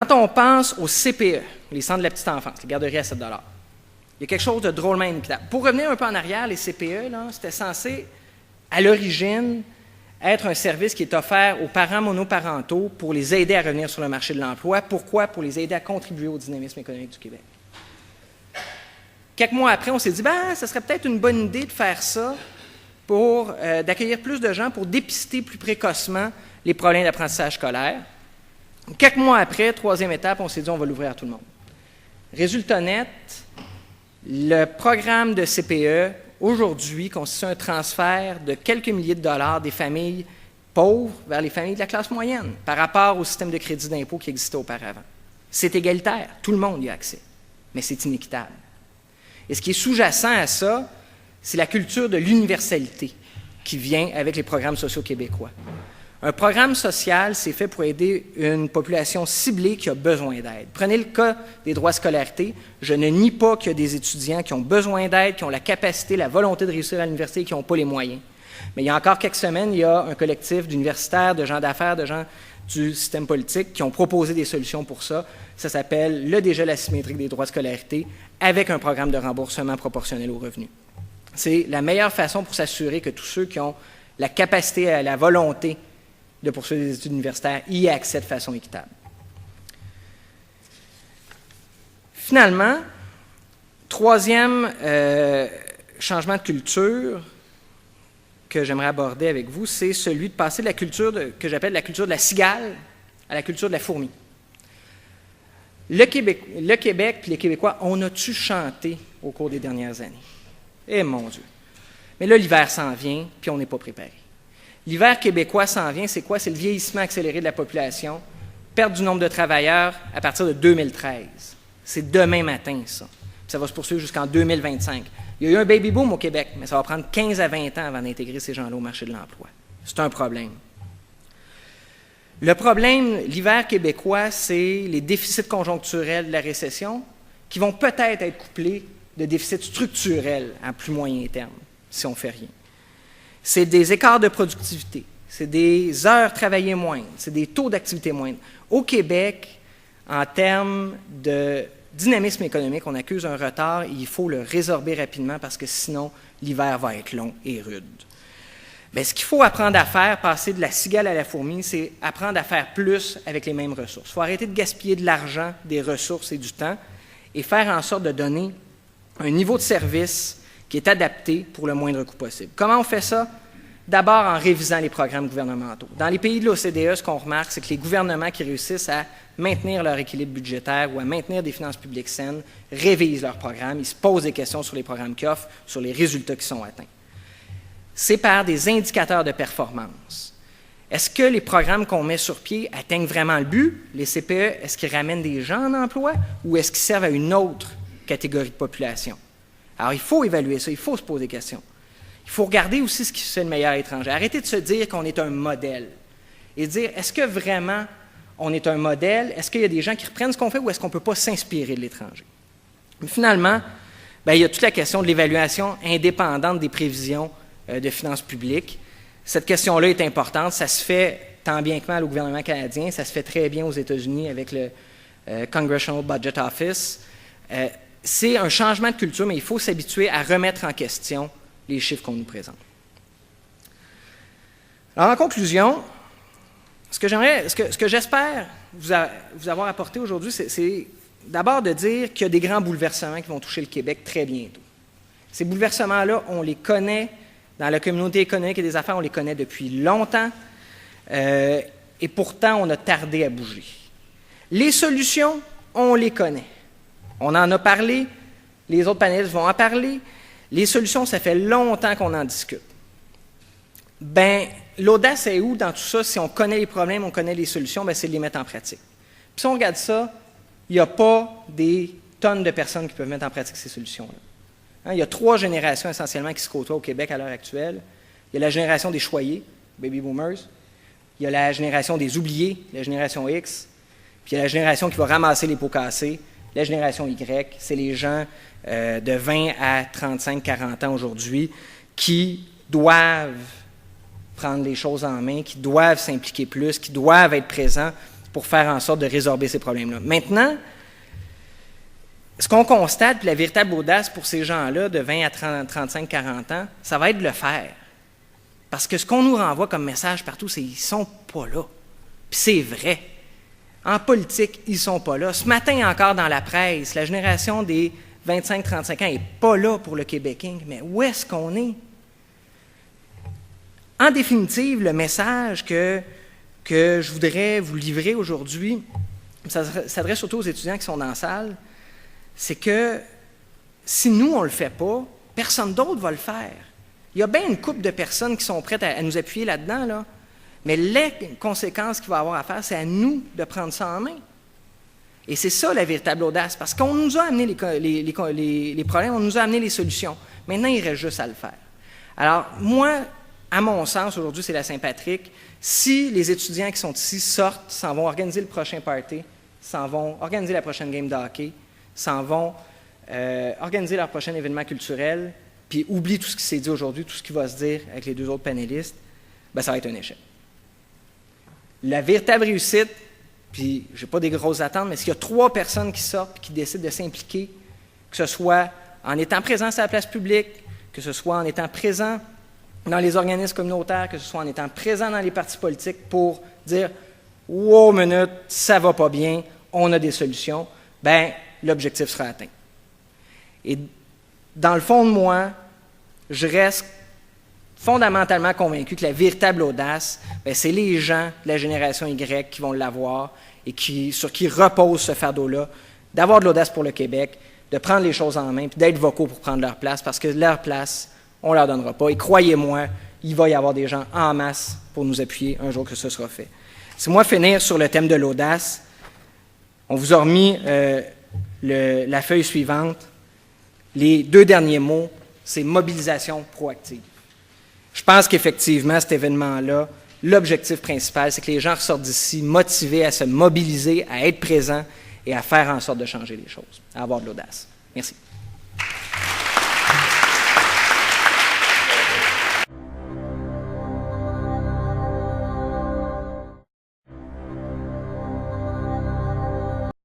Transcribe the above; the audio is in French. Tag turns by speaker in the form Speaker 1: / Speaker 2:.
Speaker 1: Quand on pense au CPE, les centres de la petite enfance, les garderies à 7 $, il y a quelque chose de drôlement inéquitable. Pour revenir un peu en arrière, les CPE, c'était censé, à l'origine, être un service qui est offert aux parents monoparentaux pour les aider à revenir sur le marché de l'emploi. Pourquoi? Pour les aider à contribuer au dynamisme économique du Québec. Quelques mois après, on s'est dit, ça serait peut-être une bonne idée de faire ça pour d'accueillir plus de gens pour dépister plus précocement les problèmes d'apprentissage scolaire. Quelques mois après, troisième étape, on s'est dit, on va l'ouvrir à tout le monde. Résultat net, le programme de CPE, aujourd'hui, constitue un transfert de quelques milliers de dollars des familles pauvres vers les familles de la classe moyenne par rapport au système de crédit d'impôt qui existait auparavant. C'est égalitaire, tout le monde y a accès, mais c'est inéquitable. Et ce qui est sous-jacent à ça, c'est la culture de l'universalité qui vient avec les programmes sociaux québécois. Un programme social, c'est fait pour aider une population ciblée qui a besoin d'aide. Prenez le cas des droits de scolarité. Je ne nie pas qu'il y a des étudiants qui ont besoin d'aide, qui ont la capacité, la volonté de réussir à l'université et qui n'ont pas les moyens. Mais il y a encore quelques semaines, il y a un collectif d'universitaires, de gens d'affaires, de gens du système politique qui ont proposé des solutions pour ça. Ça s'appelle le dégel asymétrique des droits de scolarité avec un programme de remboursement proportionnel aux revenus. C'est la meilleure façon pour s'assurer que tous ceux qui ont la capacité et la volonté de poursuivre des études universitaires y aient accès de façon équitable. Finalement, troisième changement de culture que j'aimerais aborder avec vous, c'est celui de passer de la culture que j'appelle la culture de la cigale à la culture de la fourmi. Le Québec puis les Québécois, on a-tu chanté au cours des dernières années? Eh mon Dieu! Mais là, l'hiver s'en vient, puis on n'est pas préparé. L'hiver québécois s'en vient, c'est quoi? C'est le vieillissement accéléré de la population, perte du nombre de travailleurs à partir de 2013. C'est demain matin, ça. Puis ça va se poursuivre jusqu'en 2025. Il y a eu un baby-boom au Québec, mais ça va prendre 15 à 20 ans avant d'intégrer ces gens-là au marché de l'emploi. C'est un problème. Le problème, l'hiver québécois, c'est les déficits conjoncturels de la récession qui vont peut-être être couplés de déficits structurels à plus moyen terme, si on ne fait rien. C'est des écarts de productivité, c'est des heures travaillées moindres, c'est des taux d'activité moindres. Au Québec, en termes de dynamisme économique, on accuse un retard et il faut le résorber rapidement parce que sinon, l'hiver va être long et rude. Bien, ce qu'il faut apprendre à faire, passer de la cigale à la fourmi, c'est apprendre à faire plus avec les mêmes ressources. Il faut arrêter de gaspiller de l'argent, des ressources et du temps et faire en sorte de donner un niveau de service qui est adapté pour le moindre coût possible. Comment on fait ça? D'abord en révisant les programmes gouvernementaux. Dans les pays de l'OCDE, ce qu'on remarque, c'est que les gouvernements qui réussissent à maintenir leur équilibre budgétaire ou à maintenir des finances publiques saines révisent leurs programmes, ils se posent des questions sur les programmes qu'ils offrent, sur les résultats qui sont atteints. C'est par des indicateurs de performance. Est-ce que les programmes qu'on met sur pied atteignent vraiment le but? Les CPE, est-ce qu'ils ramènent des gens en emploi ou est-ce qu'ils servent à une autre catégorie de population? Alors, il faut évaluer ça, il faut se poser des questions. Il faut regarder aussi ce qui se fait de meilleur à l'étranger. Arrêtez de se dire qu'on est un modèle et dire, est-ce que vraiment on est un modèle? Est-ce qu'il y a des gens qui reprennent ce qu'on fait ou est-ce qu'on ne peut pas s'inspirer de l'étranger? Mais finalement, il y a toute la question de l'évaluation indépendante des prévisions de finances publiques. Cette question-là est importante. Ça se fait tant bien que mal au gouvernement canadien. Ça se fait très bien aux États-Unis avec le Congressional Budget Office. C'est un changement de culture, mais il faut s'habituer à remettre en question les chiffres qu'on nous présente. Alors, en conclusion, ce que j'espère vous avoir apporté aujourd'hui, c'est d'abord de dire qu'il y a des grands bouleversements qui vont toucher le Québec très bientôt. Ces bouleversements-là, on les connaît dans la communauté économique et des affaires, on les connaît depuis longtemps, et pourtant, on a tardé à bouger. Les solutions, on les connaît. On en a parlé, les autres panélistes vont en parler. Les solutions, ça fait longtemps qu'on en discute. Bien, l'audace est où dans tout ça? Si on connaît les problèmes, on connaît les solutions, bien, c'est de les mettre en pratique. Puis si on regarde ça, il n'y a pas des tonnes de personnes qui peuvent mettre en pratique ces solutions-là. Il y a 3 générations essentiellement qui se côtoient au Québec à l'heure actuelle. Il y a la génération des choyés, baby boomers. Il y a la génération des oubliés, la génération X. Puis il y a la génération qui va ramasser les pots cassés, la génération Y. C'est les gens de 20 à 35, 40 ans aujourd'hui qui doivent prendre les choses en main, qui doivent s'impliquer plus, qui doivent être présents pour faire en sorte de résorber ces problèmes-là. Maintenant, ce qu'on constate, puis la véritable audace pour ces gens-là de 20 à 30, 35, 40 ans, ça va être de le faire. Parce que ce qu'on nous renvoie comme message partout, c'est qu'ils ne sont pas là. Puis c'est vrai. En politique, ils ne sont pas là. Ce matin encore dans la presse, la génération des 25-35 ans n'est pas là pour le Québec Inc. Mais où est-ce qu'on est? En définitive, le message que je voudrais vous livrer aujourd'hui, ça s'adresse surtout aux étudiants qui sont dans la salle, c'est que si nous, on ne le fait pas, personne d'autre va le faire. Il y a bien une couple de personnes qui sont prêtes à nous appuyer là-dedans, là, mais les conséquences qu'il va avoir à faire, c'est à nous de prendre ça en main. Et c'est ça la véritable audace, parce qu'on nous a amené les problèmes, on nous a amené les solutions. Maintenant, il reste juste à le faire. Alors, moi, à mon sens, aujourd'hui, c'est la Saint-Patrick. Si les étudiants qui sont ici sortent, s'en vont organiser le prochain party, s'en vont organiser la prochaine game de hockey, s'en vont organiser leur prochain événement culturel, puis oublient tout ce qui s'est dit aujourd'hui, tout ce qui va se dire avec les deux autres panélistes, bien, ça va être un échec. La véritable réussite, puis je n'ai pas des grosses attentes, mais s'il y a 3 personnes qui sortent et qui décident de s'impliquer, que ce soit en étant présents sur la place publique, que ce soit en étant présents dans les organismes communautaires, que ce soit en étant présents dans les partis politiques pour dire « Wow, minute, ça va pas bien, on a des solutions », bien, l'objectif sera atteint. Et dans le fond de moi, je reste fondamentalement convaincu que la véritable audace, c'est les gens de la génération Y qui vont l'avoir et sur qui repose ce fardeau-là, d'avoir de l'audace pour le Québec, de prendre les choses en main, puis d'être vocaux pour prendre leur place, parce que leur place, on ne leur donnera pas. Et croyez-moi, il va y avoir des gens en masse pour nous appuyer un jour que ce sera fait. C'est moi finir sur le thème de l'audace. On vous a remis la feuille suivante. Les 2 derniers mots, c'est mobilisation proactive. Je pense qu'effectivement, cet événement-là, l'objectif principal, c'est que les gens ressortent d'ici motivés à se mobiliser, à être présents et à faire en sorte de changer les choses, à avoir de l'audace. Merci.